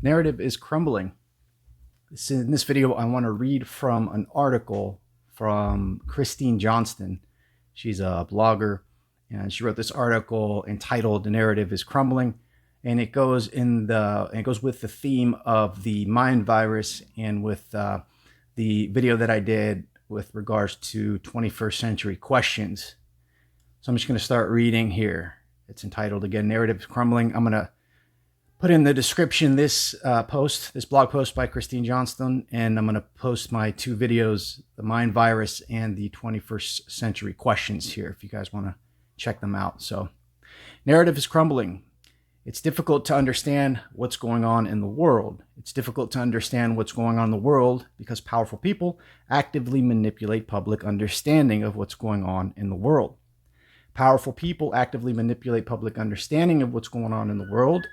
Narrative is crumbling. In this video, I want to read from an article from Caitlin Johnstone. She's a blogger, and she wrote this article entitled "The Narrative is Crumbling," and it goes with the theme of the mind virus and with the video that I did with regards to 21st century questions. So I'm just going to start reading here. It's entitled, again, "Narrative is Crumbling." I'm going to put in the description this blog post by Caitlin Johnstone, and I'm going to post my two videos, the mind virus and the 21st century questions here, if you guys want to check them out. So, narrative is crumbling. It's difficult to understand what's going on in the world. It's difficult to understand what's going on in the world because powerful people actively manipulate public understanding of what's going on in the world. Powerful people actively manipulate public understanding of what's going on in the world.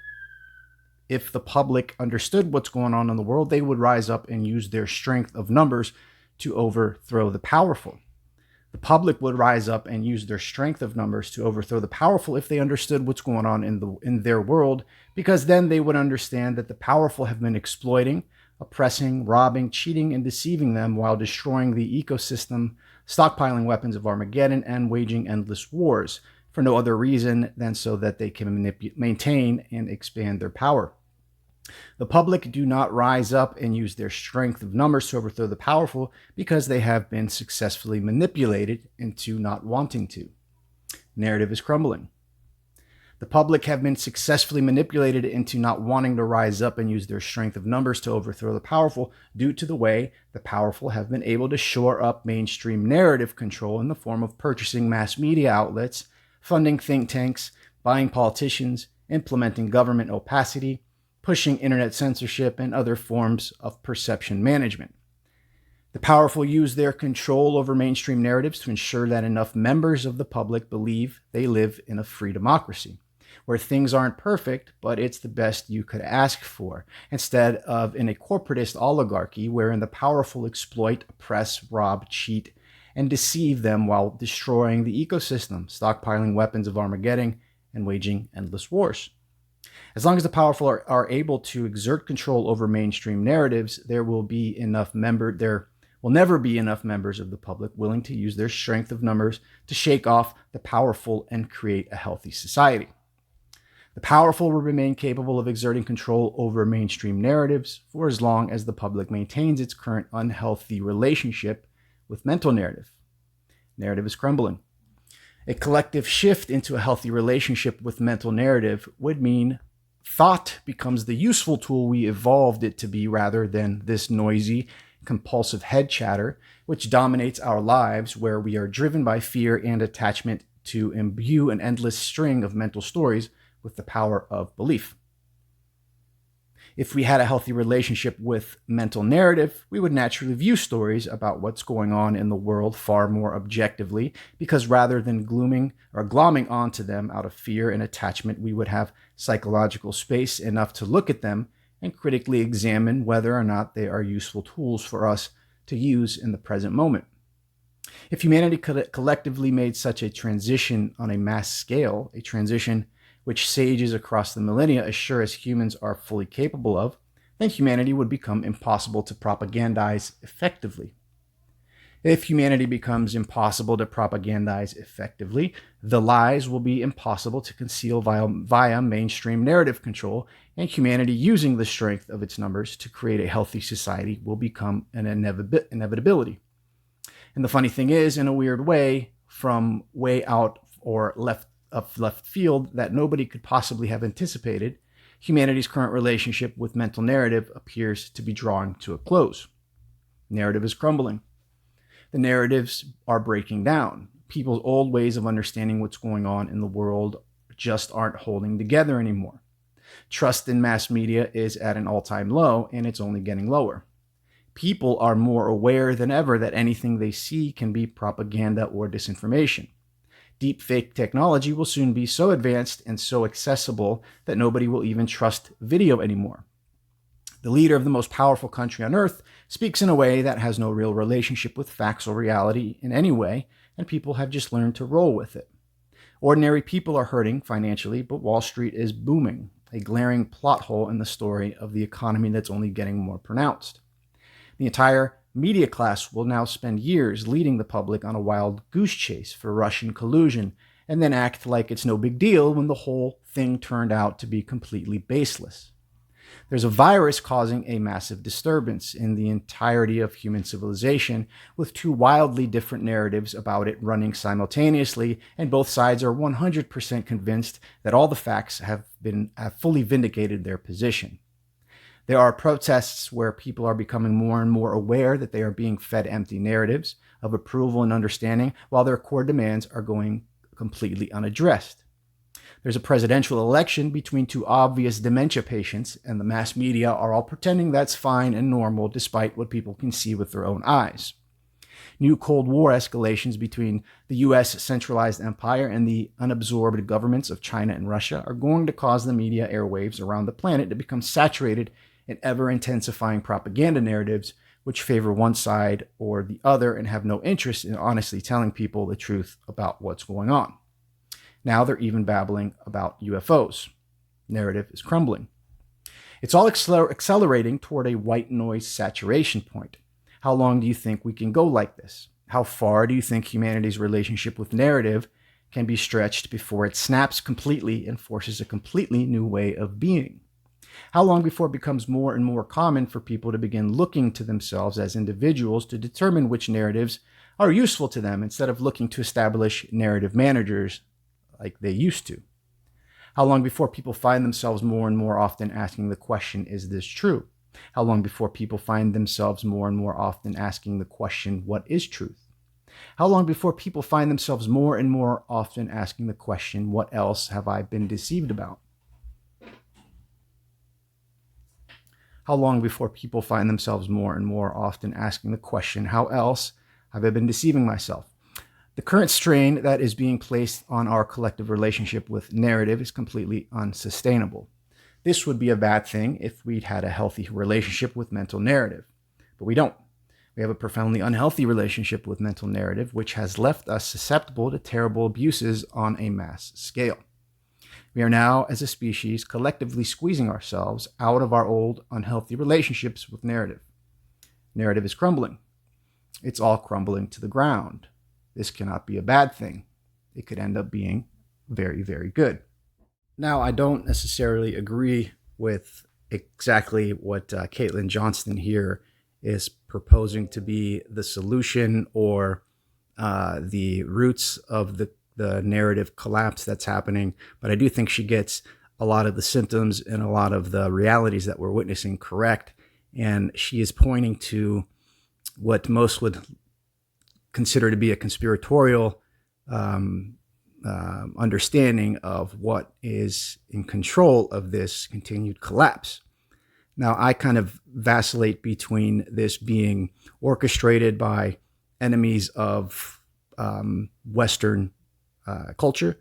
If the public understood what's going on in the world, they would rise up and use their strength of numbers to overthrow the powerful. The public would rise up and use their strength of numbers to overthrow the powerful if they understood what's going on in their world, because then they would understand that the powerful have been exploiting, oppressing, robbing, cheating, and deceiving them while destroying the ecosystem, stockpiling weapons of Armageddon, and waging endless wars for no other reason than so that they can maintain and expand their power. The public do not rise up and use their strength of numbers to overthrow the powerful because they have been successfully manipulated into not wanting to. Narrative is crumbling. The public have been successfully manipulated into not wanting to rise up and use their strength of numbers to overthrow the powerful due to the way the powerful have been able to shore up mainstream narrative control in the form of purchasing mass media outlets, funding think tanks, buying politicians, implementing government opacity, pushing internet censorship, and other forms of perception management. The powerful use their control over mainstream narratives to ensure that enough members of the public believe they live in a free democracy, where things aren't perfect, but it's the best you could ask for, instead of in a corporatist oligarchy wherein the powerful exploit, oppress, rob, cheat, and deceive them while destroying the ecosystem, stockpiling weapons of Armageddon, and waging endless wars. As long as the powerful are able to exert control over mainstream narratives, there will never be enough members of the public willing to use their strength of numbers to shake off the powerful and create a healthy society. The powerful will remain capable of exerting control over mainstream narratives for as long as the public maintains its current unhealthy relationship with mental narrative. Narrative is crumbling. A collective shift into a healthy relationship with mental narrative would mean thought becomes the useful tool we evolved it to be rather than this noisy, compulsive head chatter, which dominates our lives, where we are driven by fear and attachment to imbue an endless string of mental stories with the power of belief. If we had a healthy relationship with mental narrative, we would naturally view stories about what's going on in the world far more objectively, because rather than glomming onto them out of fear and attachment, we would have psychological space enough to look at them and critically examine whether or not they are useful tools for us to use in the present moment. If humanity collectively made such a transition on a mass scale, a transition which sages across the millennia assure us humans are fully capable of, then humanity would become impossible to propagandize effectively. If humanity becomes impossible to propagandize effectively, the lies will be impossible to conceal via mainstream narrative control, and humanity using the strength of its numbers to create a healthy society will become an inevitability. And the funny thing is, in a weird way, from way out or left field that nobody could possibly have anticipated, humanity's current relationship with mental narrative appears to be drawing to a close. Narrative is crumbling. The narratives are breaking down. People's old ways of understanding what's going on in the world just aren't holding together anymore. Trust in mass media is at an all-time low, and it's only getting lower. People are more aware than ever that anything they see can be propaganda or disinformation. Deepfake technology will soon be so advanced and so accessible that nobody will even trust video anymore. The leader of the most powerful country on earth speaks in a way that has no real relationship with facts or reality in any way, and people have just learned to roll with it. Ordinary people are hurting financially, but Wall Street is booming. a glaring plot hole in the story of the economy that's only getting more pronounced. The entire media class will now spend years leading the public on a wild goose chase for Russian collusion and then act like it's no big deal when the whole thing turned out to be completely baseless. There's a virus causing a massive disturbance in the entirety of human civilization, with two wildly different narratives about it running simultaneously, and both sides are 100% convinced that all the facts have fully vindicated their position. There are protests where people are becoming more and more aware that they are being fed empty narratives of approval and understanding, while their core demands are going completely unaddressed. There's a presidential election between two obvious dementia patients, and the mass media are all pretending that's fine and normal despite what people can see with their own eyes. New Cold War escalations between the US centralized empire and the unabsorbed governments of China and Russia are going to cause the media airwaves around the planet to become saturated in ever-intensifying propaganda narratives which favor one side or the other and have no interest in honestly telling people the truth about what's going on. Now they're even babbling about UFOs. Narrative is crumbling. It's all accelerating toward a white noise saturation point. How long do you think we can go like this? How far do you think humanity's relationship with narrative can be stretched before it snaps completely and forces a completely new way of being? How long before it becomes more and more common for people to begin looking to themselves as individuals to determine which narratives are useful to them instead of looking to establish narrative managers like they used to? How long before people find themselves more and more often asking the question, is this true? How long before people find themselves more and more often asking the question, what is truth? How long before people find themselves more and more often asking the question, what else have I been deceived about? How long before people find themselves more and more often asking the question, how else have I been deceiving myself? The current strain that is being placed on our collective relationship with narrative is completely unsustainable. This would be a bad thing if we'd had a healthy relationship with mental narrative, but we don't. We have a profoundly unhealthy relationship with mental narrative, which has left us susceptible to terrible abuses on a mass scale. We are now, as a species, collectively squeezing ourselves out of our old, unhealthy relationships with narrative. Narrative is crumbling. It's all crumbling to the ground. This cannot be a bad thing. It could end up being very, very good. Now, I don't necessarily agree with exactly what Caitlin Johnstone here is proposing to be the solution or the roots of the narrative collapse that's happening, but I do think she gets a lot of the symptoms and a lot of the realities that we're witnessing correct, and she is pointing to what most would consider to be a conspiratorial understanding of what is in control of this continued collapse. Now, I kind of vacillate between this being orchestrated by enemies of Western culture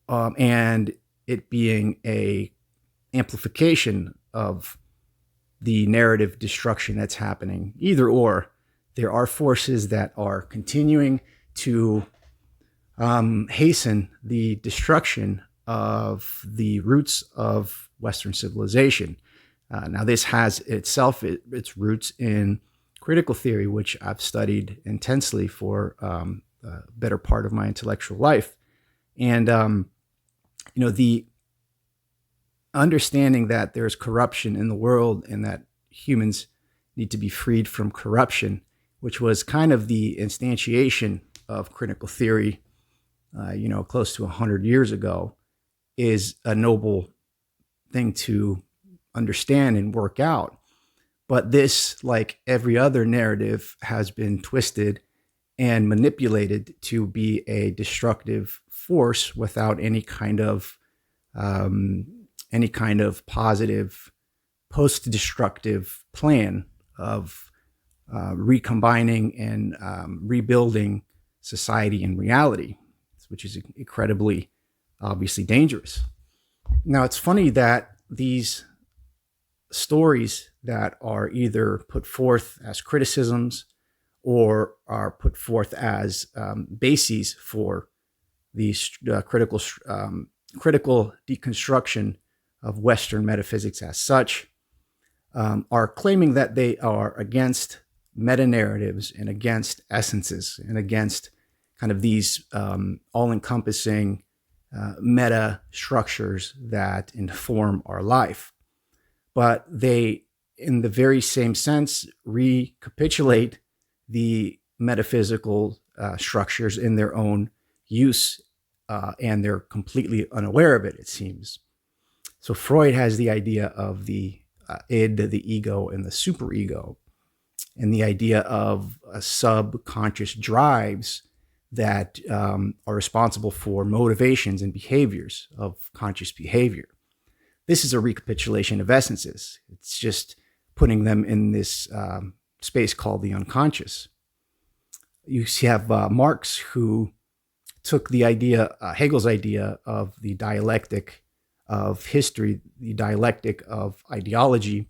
and it being a amplification of the narrative destruction that's happening. Either or, there are forces that are continuing to hasten the destruction of the roots of Western civilization. Now, this has its roots in critical theory, which I've studied intensely for a better part of my intellectual life. And, the understanding that there's corruption in the world and that humans need to be freed from corruption, which was kind of the instantiation of critical theory, close to 100 years ago, is a noble thing to understand and work out. But this, like every other narrative, has been twisted and manipulated to be a destructive force without any kind of positive post-destructive plan of recombining and rebuilding society and reality, which is incredibly obviously dangerous. Now, it's funny that these stories that are either put forth as criticisms or are put forth as bases for these critical deconstruction of Western metaphysics as such, are claiming that they are against meta-narratives and against essences and against kind of these all-encompassing meta structures that inform our life. But they, in the very same sense, recapitulate the metaphysical structures in their own use, and they're completely unaware of it, it seems. So Freud has the idea of the id, the ego, and the superego, and the idea of subconscious drives that are responsible for motivations and behaviors of conscious behavior. This is a recapitulation of essences. It's just putting them in this space called the unconscious. You have Marx, who took the idea, Hegel's idea of the dialectic of history, the dialectic of ideology,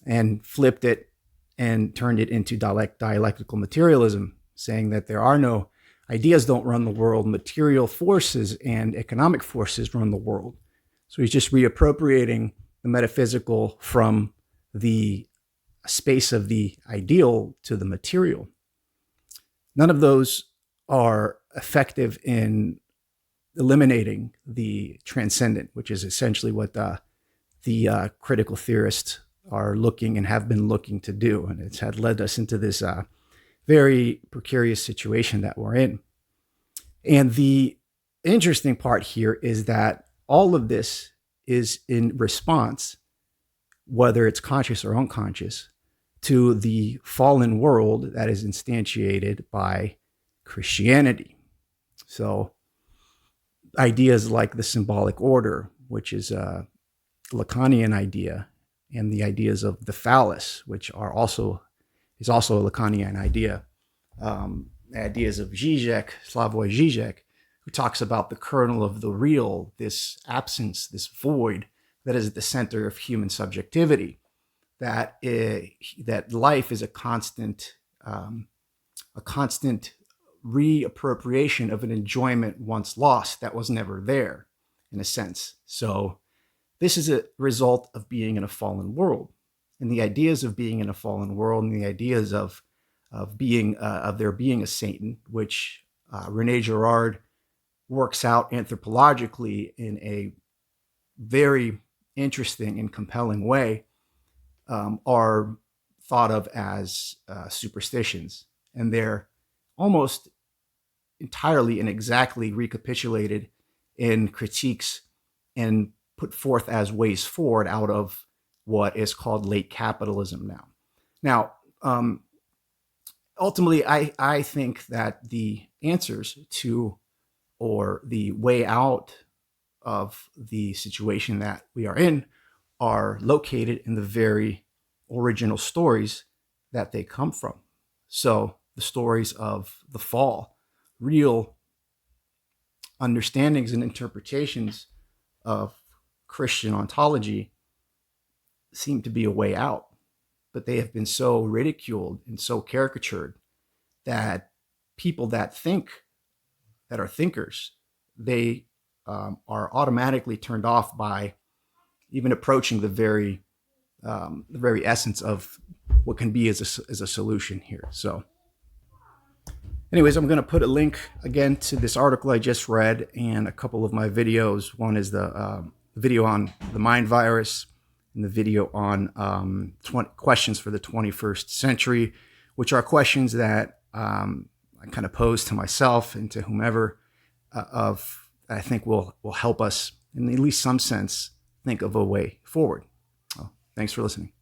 and flipped it and turned it into dialectical materialism, saying that there are no ideas don't run the world, material forces and economic forces run the world. So he's just reappropriating the metaphysical from the space of the ideal to the material. None of those are effective in eliminating the transcendent, which is essentially what the critical theorists are looking and have been looking to do. And it's had led us into this very precarious situation that we're in. And the interesting part here is that all of this is in response, whether it's conscious or unconscious, to the fallen world that is instantiated by Christianity. So ideas like the symbolic order, which is a Lacanian idea, and the ideas of the phallus, which is also a Lacanian idea. Ideas of Zizek, Slavoj Zizek, who talks about the kernel of the real, this absence, this void that is at the center of human subjectivity, that life is a constant reappropriation of an enjoyment once lost that was never there, in a sense. So this is a result of being in a fallen world, and the ideas of being in a fallen world, and the ideas of there being a Satan, which Rene Girard works out anthropologically in a very interesting and compelling way, are thought of as superstitions, and they're almost entirely and exactly recapitulated in critiques and put forth as ways forward out of what is called late capitalism now. Ultimately, I think that the answers to, or the way out of the situation that we are in, are located in the very original stories that they come from. So the stories of the fall, real understandings and interpretations of Christian ontology, seem to be a way out, but they have been so ridiculed and so caricatured that people that think, that are thinkers, they are automatically turned off by even approaching the very essence of what can be as a solution here. So anyways, I'm going to put a link again to this article I just read and a couple of my videos. One is the video on the mind virus, and the video on questions for the 21st century, which are questions that I kind of pose to myself and to whomever I think will help us in at least some sense think of a way forward. Well, thanks for listening.